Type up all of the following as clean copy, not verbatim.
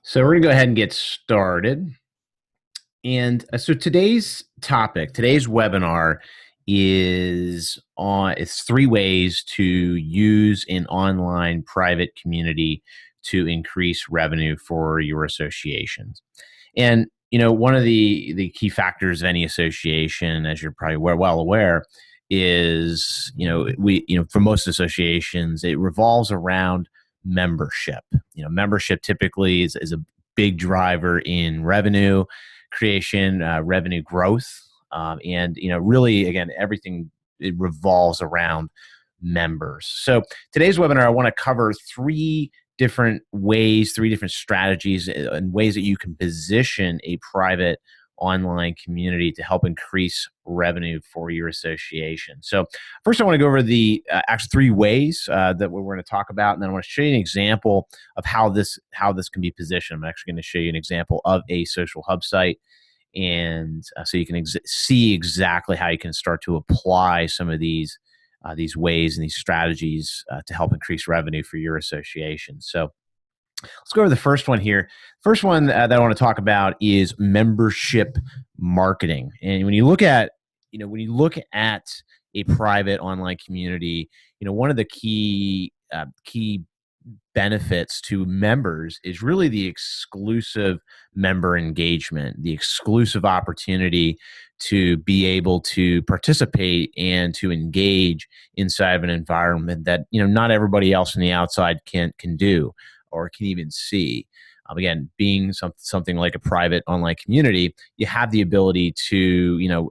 So we're going to go ahead and get started. And so today's webinar it's 3 ways to use an online private community to increase revenue for your associations. And one of the key factors of any association, as you're probably well aware, is for most associations it revolves around membership. Membership typically is a big driver in revenue creation, revenue growth, and really, again, everything, it revolves around members. So today's webinar, I want to cover three different ways, three different strategies, and ways that you can position a private online community to help increase revenue for your association. So first, I want to go over the actual 3 ways that we're going to talk about, and then I want to show you an example of how this can be positioned. I'm actually going to show you an example of a social hub site, and so you can see exactly how you can start to apply some of these ways and these strategies to help increase revenue for your association. So let's go over the first one here. First one that I want to talk about is membership marketing. And when you look at a private online community, one of the key benefits to members is really the exclusive member engagement, the exclusive opportunity to be able to participate and to engage inside of an environment that not everybody else on the outside can do or can even see. Again, being something like a private online community, you have the ability to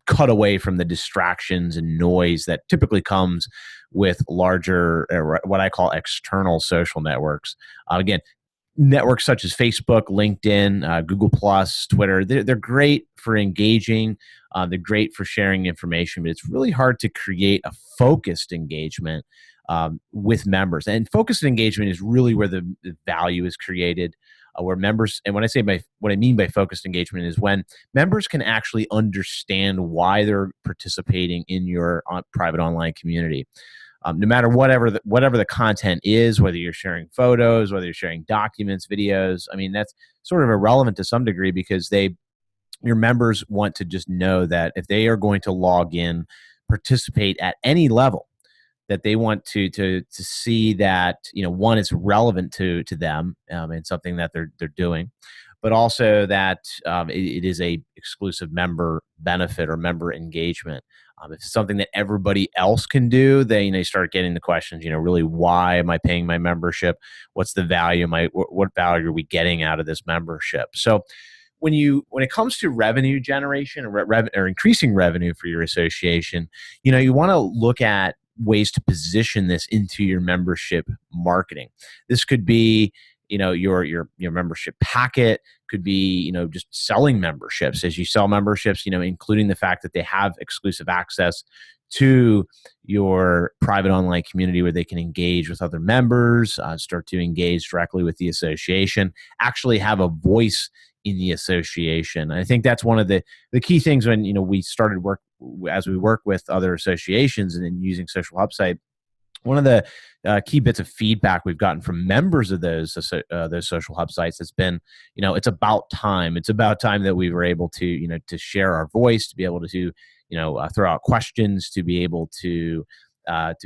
cut away from the distractions and noise that typically comes with larger, what I call external social networks. Again, networks such as Facebook, LinkedIn, Google Plus, Twitter, they're great for engaging. They're great for sharing information, but it's really hard to create a focused engagement with members. And focused engagement is really where the value is created. Where members, and what I mean by focused engagement is when members can actually understand why they're participating in your private online community. No matter whatever the content is, whether you're sharing photos, whether you're sharing documents, videos, I mean, that's sort of irrelevant to some degree, because your members want to just know that if they are going to log in, participate at any level, that they want to see that one, is relevant to them, and something that they're doing, but also that it is a exclusive member benefit or member engagement. If it's something that everybody else can do, then you start getting the questions. Really, why am I paying my membership? What's the value? What value are we getting out of this membership? So when it comes to revenue generation or increasing revenue for your association, you want to look at ways to position this into your membership marketing. This could be your membership packet, could be just selling memberships. As you sell memberships, including the fact that they have exclusive access to your private online community where they can engage with other members, start to engage directly with the association, actually have a voice in the association. I think that's one of the key things when we started as we work with other associations and in using Social Hub Site. One of the key bits of feedback we've gotten from members of those social hub sites has been, it's about time. It's about time that we were able to, to share our voice, to be able to, throw out questions, to be able to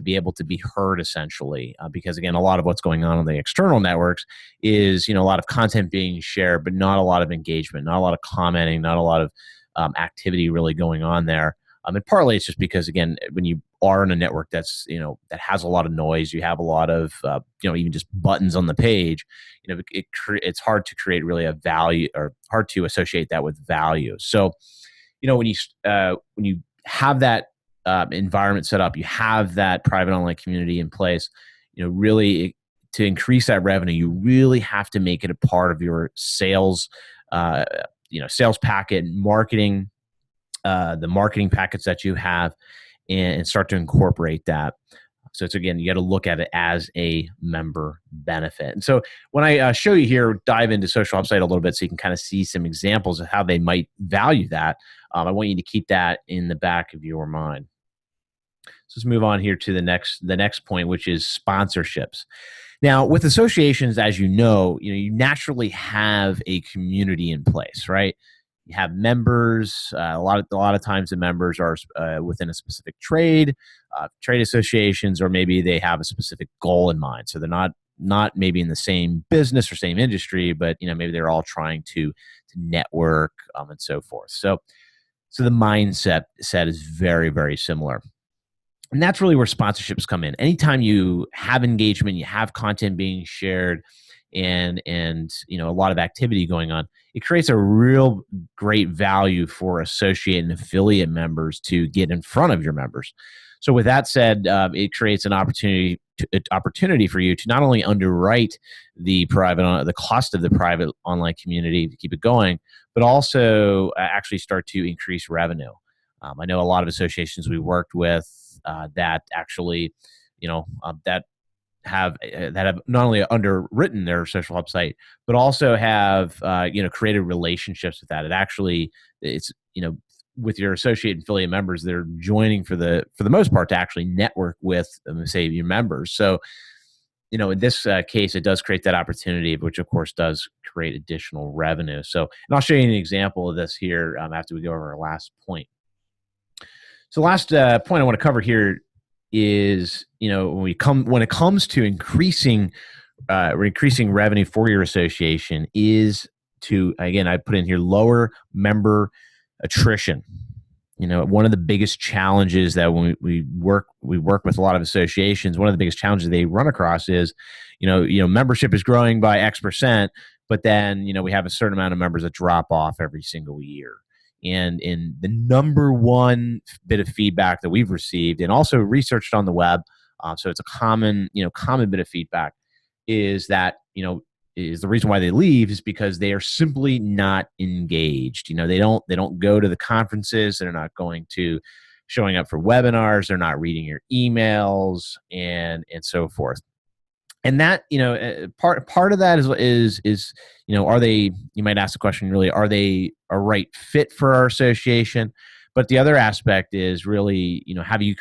be heard, essentially. Because again, a lot of what's going on the external networks is, a lot of content being shared, but not a lot of engagement, not a lot of commenting, not a lot of activity really going on there. And partly it's just because, again, when you are in a network that's, that has a lot of noise, you have a lot of, even just buttons on the page, it's hard to create really a value, or hard to associate that with value. So, when you have that environment set up, you have that private online community in place, really to increase that revenue, you really have to make it a part of your sales, sales packet, marketing, the marketing packets that you have, and start to incorporate that. So it's, again, you got to look at it as a member benefit. And so when I show you here, dive into Social Hub Site a little bit so you can kind of see some examples of how they might value that. I want you to keep that in the back of your mind. So let's move on here to the next point, which is sponsorships. Now, with associations, as you naturally have a community in place, right? You have members. A lot of times, the members are within a specific trade associations, or maybe they have a specific goal in mind. So they're not maybe in the same business or same industry, but maybe they're all trying to network and so forth. So the mindset set is very, very similar. And that's really where sponsorships come in. Anytime you have engagement, you have content being shared, and a lot of activity going on, it creates a real great value for associate and affiliate members to get in front of your members. So with that said, it creates an opportunity for you to not only underwrite the cost of the private online community to keep it going, but also actually start to increase revenue. I know a lot of associations we worked with that actually, that have not only underwritten their social hub site, but also have created relationships with that. It's with your associate and affiliate members, they're joining for the most part to actually network with, say, your members. So in this case, it does create that opportunity, which of course does create additional revenue. So, and I'll show you an example of this here after we go over our last point. So, last point I want to cover here is when it comes to increasing revenue for your association is to, again, I put in here, lower member attrition. One of the biggest challenges that when we work with a lot of associations, one of the biggest challenges they run across is, membership is growing by X%, but then, we have a certain amount of members that drop off every single year. And in the number one bit of feedback that we've received and also researched on the web, so it's a common bit of feedback, is that, is the reason why they leave is because they are simply not engaged. They don't go to the conferences. They're not showing up for webinars. They're not reading your emails and so forth. And that, part of that is are they, you might ask the question, really, are they a right fit for our association? But the other aspect is really, have you,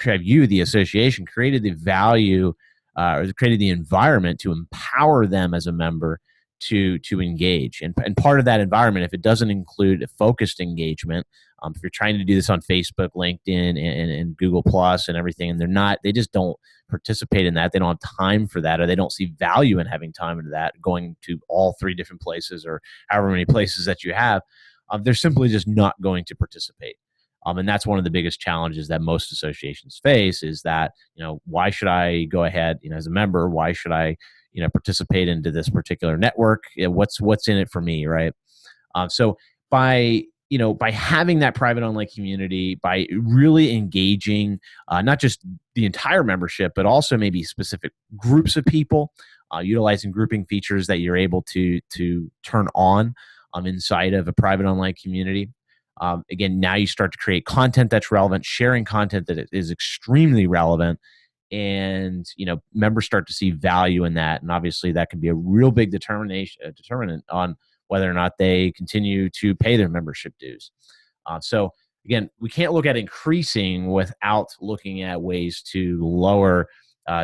the association, created the value or created the environment to empower them as a member to engage? And part of that environment, if it doesn't include a focused engagement, if you're trying to do this on Facebook, LinkedIn, and Google Plus and everything, and they just don't participate in that, they don't have time for that, or they don't see value in having time into that, going to all 3 different places or however many places that you have, they're simply just not going to participate. And that's one of the biggest challenges that most associations face, is that, why should I go ahead, as a member, why should I, participate into this particular network? What's in it for me, right? So by having that private online community, by really engaging not just the entire membership, but also maybe specific groups of people, utilizing grouping features that you're able to turn on inside of a private online community. Again, now you start to create content that's relevant, sharing content that is extremely relevant, and members start to see value in that. And obviously, that can be a real big determinant on whether or not they continue to pay their membership dues. So again, we can't look at increasing without looking at ways to lower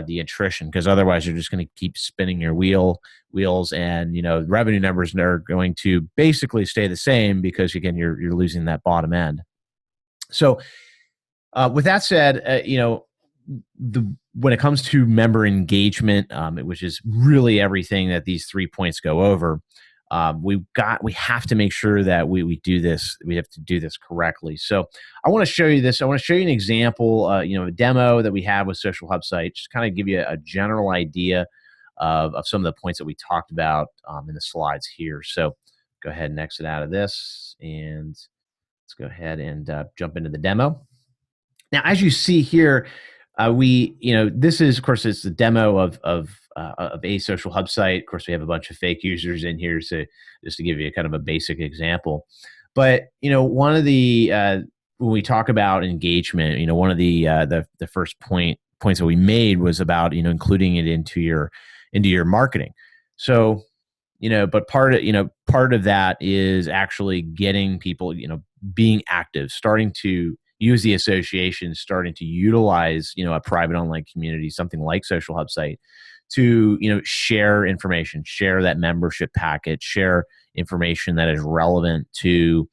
the attrition, because otherwise you're just going to keep spinning your wheels, and revenue numbers are going to basically stay the same, because again you're losing that bottom end. So with that said, when it comes to member engagement, which is really everything that these 3 points go over, we have to make sure that we do this. We have to do this correctly. So I want to show you this. I want to show you an example, a demo that we have with Social Hub site, just kind of give you a general idea of some of the points that we talked about in the slides here. So go ahead and exit out of this, and let's go ahead and jump into the demo. Now, as you see here, this is, of course, it's the demo of a Social Hub site. Of course, we have a bunch of fake users in here, so just to give you a kind of a basic example. But one of the when we talk about engagement, one of the first points that we made was about including it into your marketing. So but part of that is actually getting people being active, starting to use the association, starting to utilize a private online community, something like Social Hub site, to, share information, share that membership packet, share information that is relevant to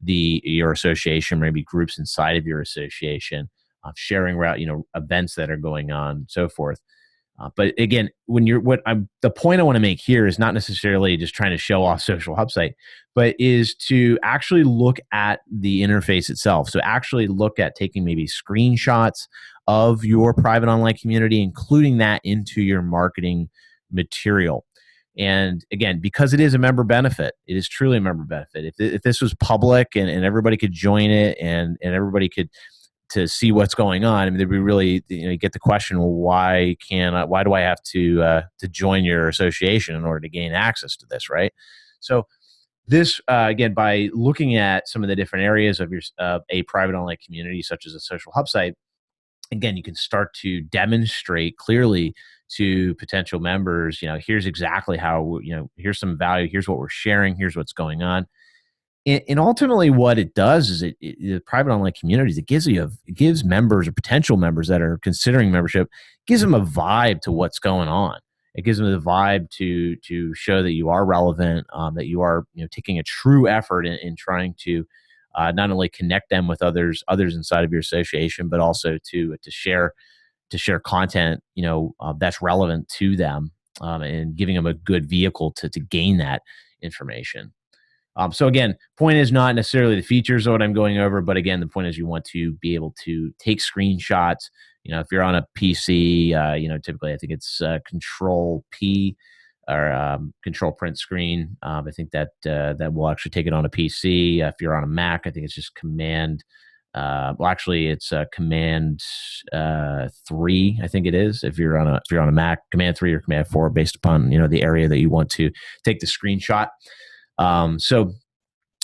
your association, maybe groups inside of your association, sharing events that are going on, so forth. But again, the point I want to make here is not necessarily just trying to show off Social Hub Site, but is to actually look at the interface itself. So actually look at taking maybe screenshots of your private online community, including that into your marketing material. And again, because it is a member benefit, it is truly a member benefit. If this was public and everybody could join it and everybody could to see what's going on, I mean, there'd be really, you get the question, well, why do I have to join your association in order to gain access to this, right? So this, again, by looking at some of the different areas of a private online community, such as a Social Hub Site, again, you can start to demonstrate clearly to potential members, here's exactly how, here's some value, here's what we're sharing, here's what's going on. And ultimately, what it does is the private online communities, it gives members or potential members that are considering membership, gives them a vibe to what's going on. It gives them the vibe to show that you are relevant, that you are taking a true effort in trying to not only connect them with others inside of your association, but also to share content that's relevant to them, and giving them a good vehicle to gain that information. So again, point is not necessarily the features of what I'm going over, but again, the point is you want to be able to take screenshots. If you're on a PC, typically I think it's Control P or Control Print Screen. I think that will actually take it on a PC. If you're on a Mac, I think it's just Command. Actually, it's Command 3. I think it is. If you're on a Mac, Command 3 or Command 4, based upon the area that you want to take the screenshot. So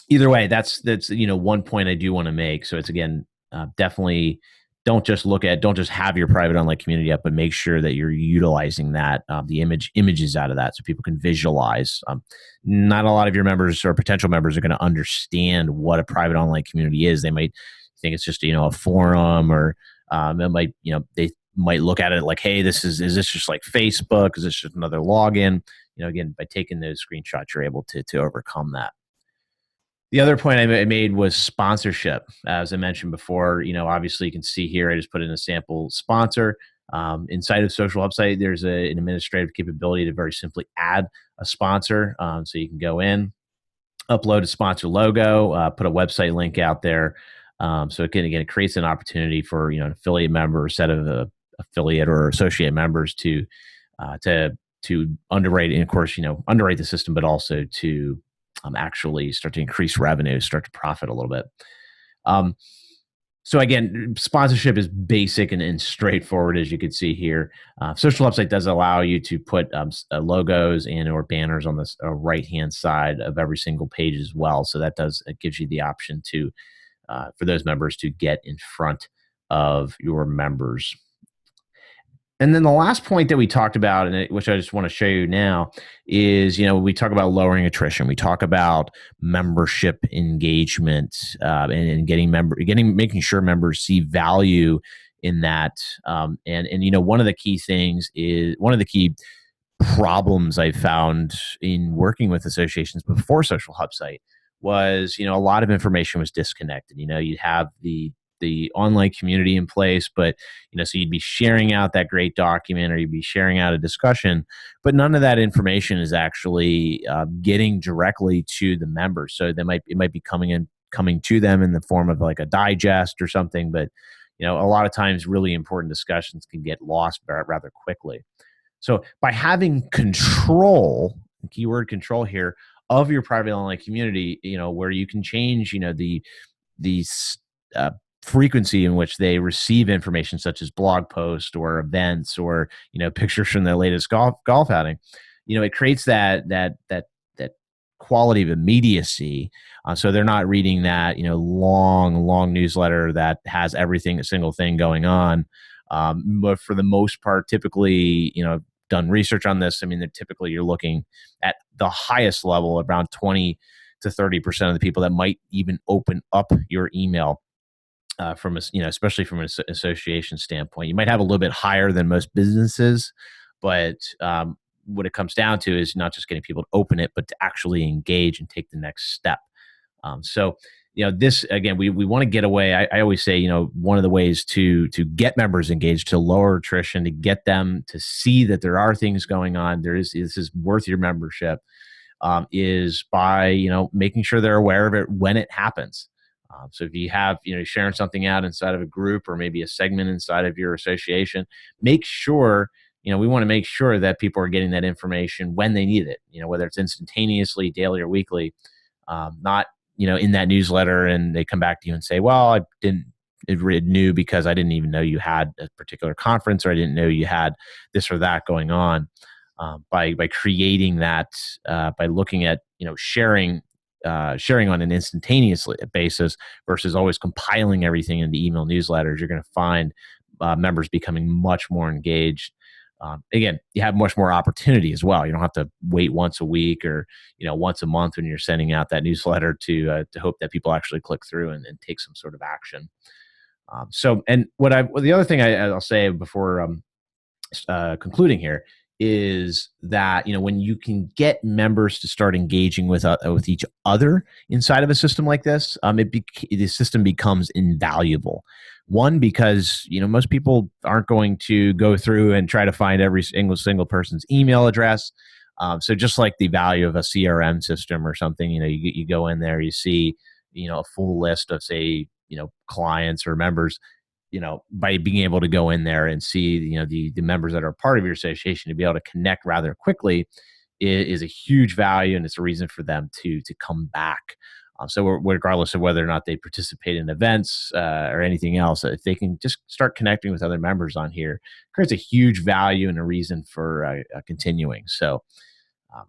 either way, that's one point I do want to make. So it's, again, definitely don't just have your private online community up, but make sure that you're utilizing that, the images out of that, so people can visualize. Not a lot of your members or potential members are going to understand what a private online community is. They might think it's just a forum, or they might look at it like, hey, is this just like Facebook? Is this just another login? Again, by taking those screenshots, you're able to overcome that. The other point I made was sponsorship. As I mentioned before, obviously you can see here, I just put in a sample sponsor. Inside of Social Hub Site, there's an administrative capability to very simply add a sponsor. So you can go in, upload a sponsor logo, put a website link out there. So again, it creates an opportunity for an affiliate member, or set of affiliate or associate members to underwrite, and of course underwrite the system, but also to actually start to increase revenue, start to profit a little bit. So again, sponsorship is basic and straightforward, as you can see here. Social Hub Site does allow you to put logos and or banners on the right-hand side of every single page as well. So it gives you the option to for those members to get in front of your members. And then the last point that we talked about, which I just want to show you now, is we talk about lowering attrition. We talk about membership engagement, and making sure members see value in that. And one of the key problems I found in working with associations before Social Hub Site was a lot of information was disconnected. You'd have the online community in place, but so you'd be sharing out that great document, or you'd be sharing out a discussion, but none of that information is actually getting directly to the members. So it might be coming to them in the form of like a digest or something, but a lot of times really important discussions can get lost rather quickly. So by having control, keyword control here, of your private online community, where you can change the frequency in which they receive information, such as blog posts or events, or pictures from the latest golf outing, it creates that quality of immediacy. So they're not reading that long newsletter that has a single thing going on. But for the most part, typically, done research on this. I mean, you're looking at the highest level, around 20 to 30% of the people that might even open up your email. Especially from an association standpoint, you might have a little bit higher than most businesses, But what it comes down to is not just getting people to open it, but to actually engage and take the next step. So, this again, we want to get away. I always say, one of the ways to get members engaged, to lower attrition, to get them to see that there are things going on, this is worth your membership, is by making sure they're aware of it when it happens. So if you have sharing something out inside of a group or maybe a segment inside of your association, make sure we want to make sure that people are getting that information when they need it. Whether it's instantaneously, daily, or weekly. Not in that newsletter and they come back to you and say, well, I didn't read new because I didn't even know you had a particular conference, or I didn't know you had this or that going on. By creating that, by looking at sharing on an instantaneous basis versus always compiling everything into email newsletters, you're going to find members becoming much more engaged. Again, you have much more opportunity as well. You don't have to wait once a week or once a month when you're sending out that newsletter to hope that people actually click through and take some sort of action. And the other thing I'll say before concluding here is that when you can get members to start engaging with each other inside of a system like this, the system becomes invaluable. One, because most people aren't going to go through and try to find every single person's email address. So just like the value of a CRM system or something, you go in there, you see a full list of, say, clients or members. By being able to go in there and see, the members that are part of your association, to be able to connect rather quickly is a huge value, and it's a reason for them to come back. So regardless of whether or not they participate in events or anything else, if they can just start connecting with other members on here, it creates a huge value and a reason for continuing. So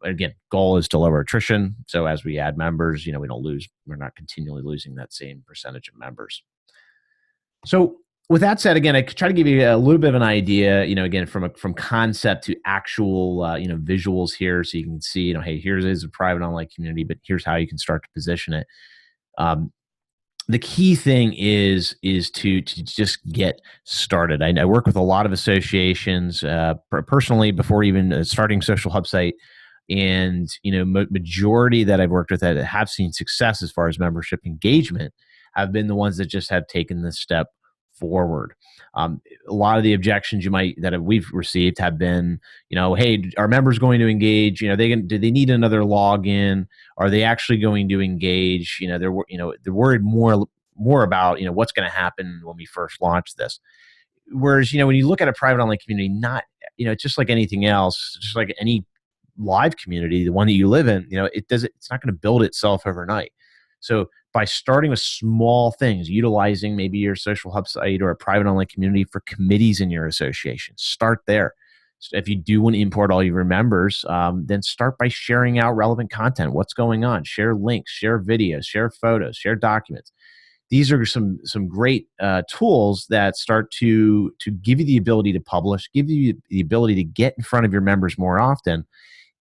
again, goal is to lower attrition. So as we add members, we're not continually losing that same percentage of members. So with that said, again, I try to give you a little bit of an idea, again, from concept to actual, visuals here, so you can see, hey, here's a private online community, but here's how you can start to position it. The key thing is to just get started. I work with a lot of associations personally before even starting Social Hub site. And, majority that I've worked with that have seen success as far as membership engagement have been the ones that just have taken this step forward. A lot of the objections we've received have been, hey, are members going to engage? Do they need another login? Are they actually going to engage? They're worried more about what's going to happen when we first launch this. Whereas when you look at a private online community, not it's just like anything else, just like any live community, the one that you live in, it's not going to build itself overnight. So by starting with small things, utilizing maybe your Social Hub site or a private online community for committees in your association, start there. So if you do want to import all your members, then start by sharing out relevant content. What's going on? Share links, share videos, share photos, share documents. These are some great tools that start to give you the ability to publish, give you the ability to get in front of your members more often.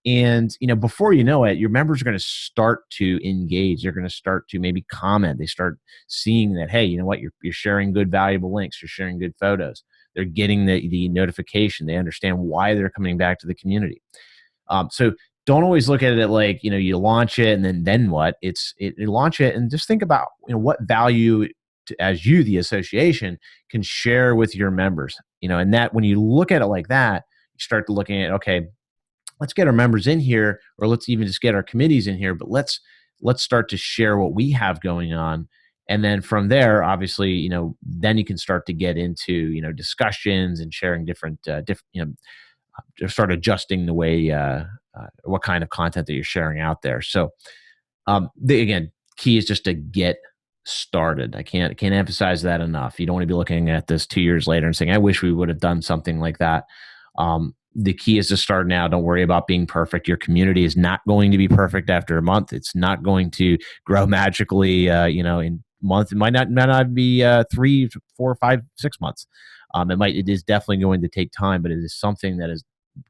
And, before you know it, your members are going to start to engage. They're going to start to maybe comment. They start seeing that, hey, you know what, you're sharing good, valuable links. You're sharing good photos. They're getting the notification. They understand why they're coming back to the community. So don't always look at it like, you launch it and then what? You launch it and just think about, what value as you, the association, can share with your members. And that when you look at it like that, you start to looking at, okay, let's get our members in here, or let's even just get our committees in here, but let's start to share what we have going on. And then from there, obviously, then you can start to get into, discussions and sharing different, start adjusting the way, what kind of content that you're sharing out there. So again, key is just to get started. I can't emphasize that enough. You don't want to be looking at this 2 years later and saying, I wish we would have done something like that. The key is to start now. Don't worry about being perfect. Your community is not going to be perfect after a month. It's not going to grow magically, in a month. It might not be 3, 4, 5, 6 months. It is definitely going to take time, but it is something that is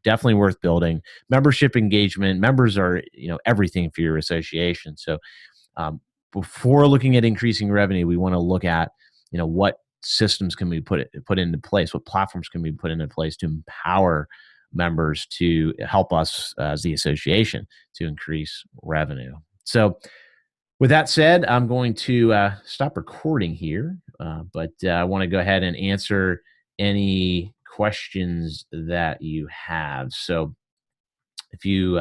definitely worth building. Membership engagement, members are, everything for your association. So before looking at increasing revenue, we want to look at, what systems can we put into place? What platforms can we put into place to empower members to help us as the association to increase revenue. So with that said, I'm going to stop recording here, but I want to go ahead and answer any questions that you have. So if you